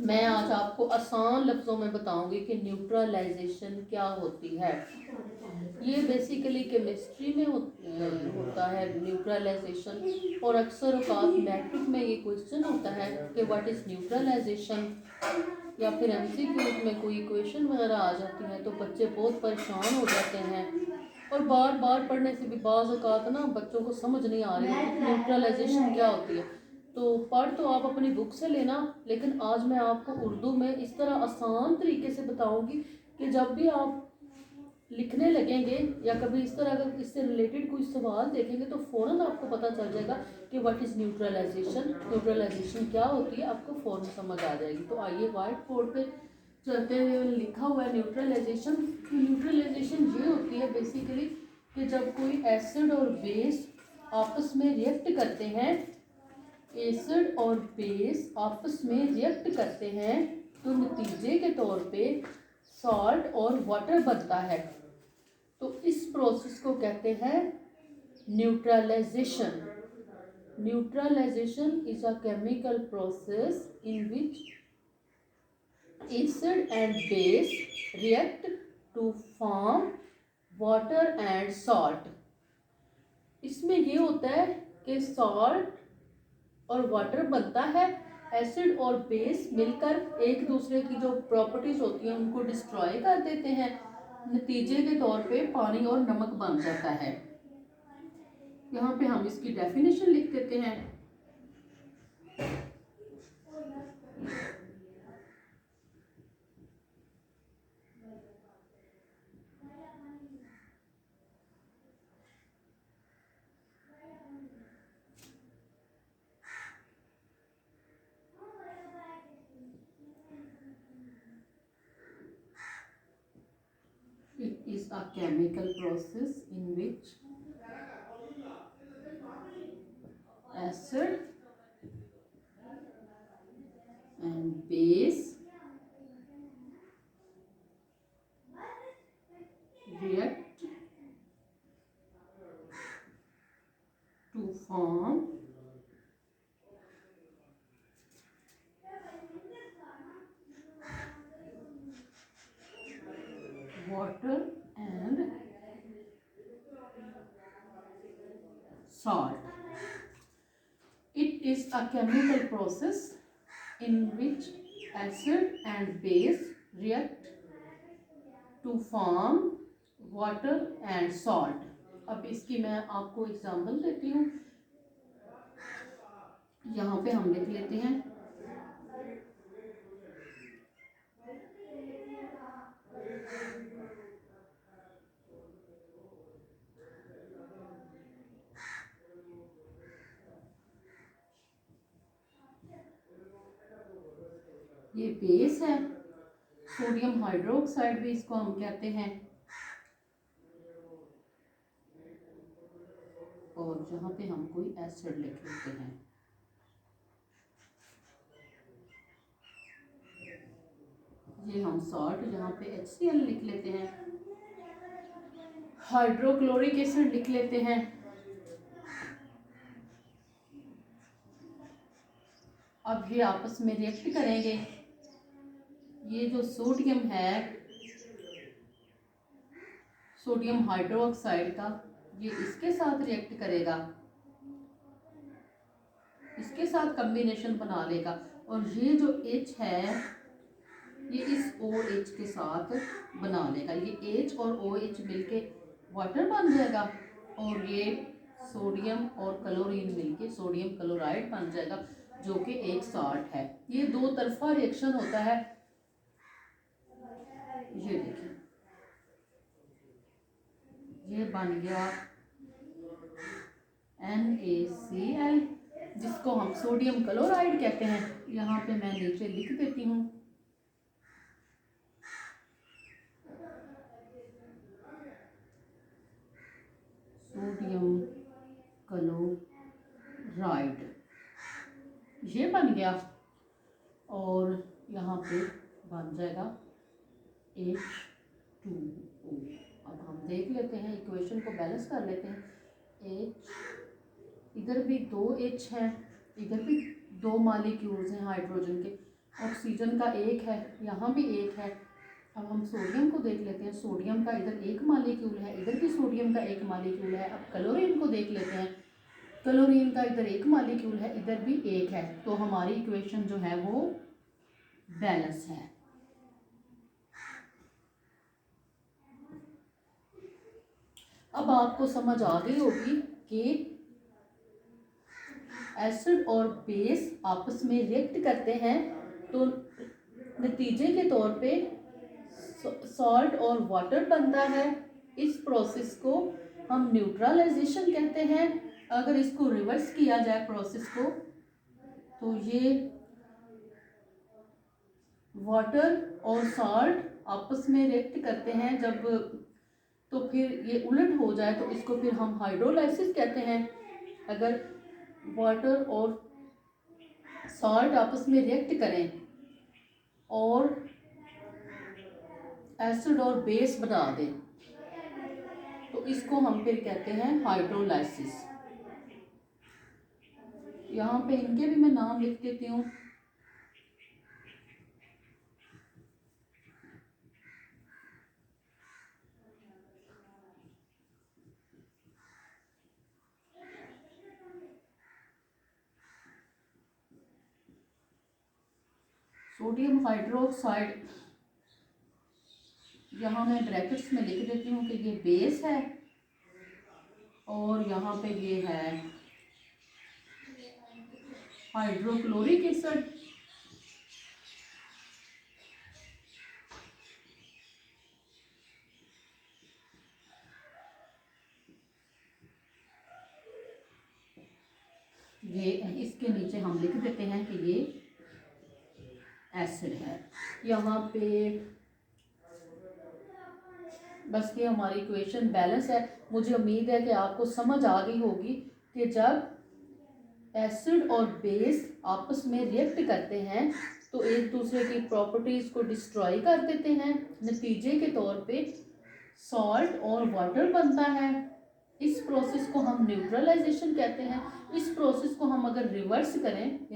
मैं आज आपको आसान लफ्ज़ों में बताऊंगी कि न्यूट्रलाइजेशन क्या होती है। ये बेसिकली केमिस्ट्री में होता है न्यूट्रलाइजेशन, और अक्सर औकात मैट्रिक में ये क्वेश्चन होता है कि व्हाट इज़ न्यूट्रलाइजेशन, या फिर एमसीक्यूज में कोई इक्वेशन वगैरह आ जाती है तो बच्चे बहुत परेशान हो जाते हैं। और बार बार पढ़ने से भी बाज़ औक़ात ना बच्चों को समझ नहीं आ रही है कि न्यूट्रलाइजेशन क्या होती है। तो पढ़ तो आप अपनी बुक से लेना, लेकिन आज मैं आपको उर्दू में इस तरह आसान तरीके से बताऊंगी कि जब भी आप लिखने लगेंगे या कभी इस तरह अगर इससे रिलेटेड कोई सवाल देखेंगे तो फ़ौरन आपको पता चल जाएगा कि व्हाट इज़ न्यूट्रलाइजेशन, न्यूट्रलाइजेशन क्या होती है, आपको फ़ौरन समझ आ जाएगी। तो आइए वाइट बोर्ड पे चलते हुए लिखा हुआ है न्यूट्रलाइजेशन। तो न्यूट्रलाइजेशन ये होती है बेसिकली कि जब कोई एसिड और बेस आपस में रिएक्ट करते हैं, एसिड और बेस आपस में रिएक्ट करते हैं तो नतीजे के तौर पे सॉल्ट और वाटर बनता है। तो इस प्रोसेस को कहते हैं neutralization. Neutralization is a chemical process in which acid and base react to form water and salt। इसमें ये होता है कि सॉल्ट और वाटर बनता है, एसिड और बेस मिलकर एक दूसरे की जो प्रॉपर्टीज होती हैं उनको डिस्ट्रॉय कर देते हैं, नतीजे के तौर पे पानी और नमक बन जाता है। यहाँ पे हम इसकी डेफिनेशन लिख देते हैं। It is a chemical process in which acid and base react to form water and salt। It is a chemical process in which acid and base react to form water and salt। अब इसकी मैं आपको example देती हूँ। यहाँ पे हम लिख लेते हैं ये बेस है, सोडियम हाइड्रोक्साइड भी इसको हम कहते हैं, और जहाँ पे हम कोई एसिड लिख लेते हैं। ये हम सॉल्ट जहाँ पे HCl लिख लेते हैं, हाइड्रोक्लोरिक एसिड लिख लेते हैं। अब ये आपस में रिएक्ट करेंगे। ये जो सोडियम है, सोडियम हाइड्रोक्साइड का, ये इसके साथ रिएक्ट करेगा, इसके साथ कॉम्बिनेशन बना लेगा, और ये जो H है ये इस OH के साथ बना लेगा। ये H और OH मिलके वाटर बन जाएगा, और ये सोडियम और क्लोरीन मिलके सोडियम क्लोराइड बन जाएगा जो कि एक सॉल्ट है। ये दो तरफा रिएक्शन होता है। ये देखिए ये बन गया NaCl, जिसको हम सोडियम क्लोराइड कहते हैं। यहाँ पे मैं नीचे लिख देती हूँ सोडियम क्लोराइड, ये बन गया, और यहाँ पे बन जाएगा H2O। अब हम देख लेते हैं, इक्वेशन को बैलेंस कर लेते हैं। H, इधर भी 2 H हैं, इधर भी 2 मॉलिक्यूल्स हैं हाइड्रोजन के। ऑक्सीजन का एक है, यहाँ भी एक है। अब हम सोडियम को देख लेते हैं। सोडियम का इधर एक मालिक्यूल है, इधर भी सोडियम का एक मालिक्यूल है। अब क्लोरीन को देख लेते हैं। क्लोरीन का इधर एक मालिक्यूल है, इधर भी एक है। तो हमारी इक्वेशन जो है वो बैलेंस है। अब आपको समझ आ गई होगी कि एसिड और बेस आपस में रिएक्ट करते हैं तो नतीजे के तौर पे सॉल्ट और वाटर बनता है। इस प्रोसेस को हम न्यूट्रलाइजेशन कहते हैं। अगर इसको रिवर्स किया जाए प्रोसेस को, तो ये वाटर और सॉल्ट आपस में रिएक्ट करते हैं जब, तो फिर ये उलट हो जाए तो इसको फिर हम हाइड्रोलाइसिस कहते हैं। अगर वाटर और सॉल्ट आपस में रिएक्ट करें और एसिड और बेस बना दें तो इसको हम फिर कहते हैं हाइड्रोलाइसिस। यहाँ पे इनके भी मैं नाम लिख देती हूँ। सोडियम हाइड्रोक्साइड यहाँ मैं ब्रैकेट्स में लिख देती हूँ कि ये बेस है और यहाँ पे ये है हाइड्रोक्लोरिक एसिड। ये इसके नीचे हम लिख देते हैं कि ये एसिड है। यहाँ पे बस ये हमारी इक्वेशन बैलेंस है। मुझे उम्मीद है कि आपको समझ आ गई होगी कि जब एसिड और बेस आपस में रिएक्ट करते हैं तो एक दूसरे की प्रॉपर्टीज़ को डिस्ट्रॉय कर देते हैं। नतीजे के तौर पे सॉल्ट और वाटर बनता है। इस प्रोसेस को हम न्यूट्रलाइजेशन कहते हैं। इस प्रोसेस को हम अगर रिवर्स करें